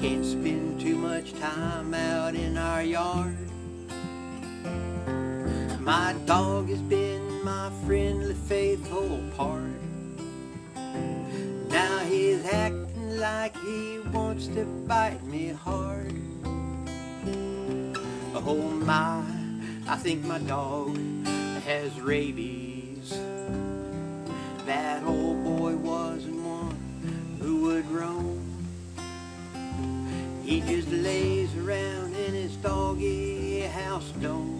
can't spend too much time out in our yard. My dog has been my friendly, faithful part. Now he's acting like he wants to bite me hard. Oh my, I think my dog has rabies. That old boy wasn't one who would roam. He just lays around in his doggy house dome.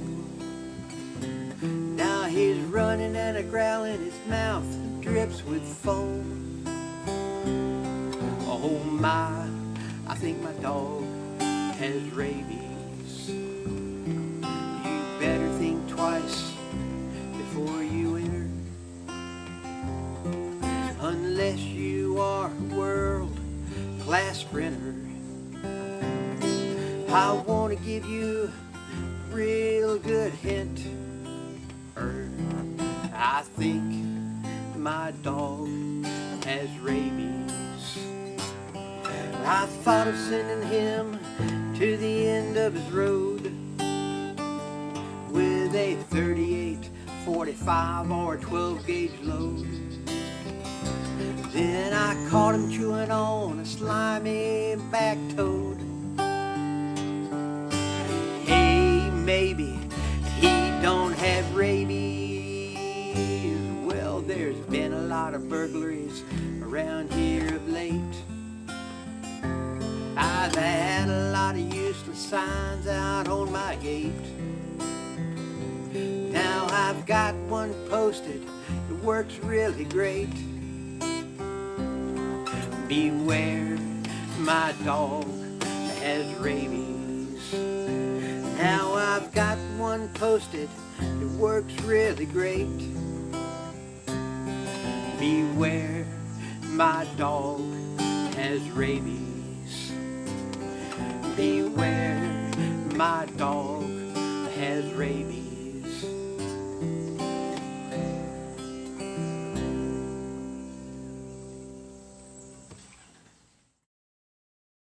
Now he's running and a growling, his mouth drips with foam. Oh my, I think my dog has rabies. You better think twice before you enter, unless you are a world-class sprinter. I want to give you a real good hint. I think my dog has rabies. I thought of sending him to the end of his road with a 38, 45 or 12 gauge load. Then I caught him chewing on a slimy back toad. Hey, maybe he don't have rabies. Well, there's been a lot of burglaries around here of late. I've had a lot of useless signs out on my gate. Now I've got one posted, it works really great. Beware, my dog has rabies. Now I've got one posted, it works really great. Beware, my dog has rabies. Beware, my dog has rabies.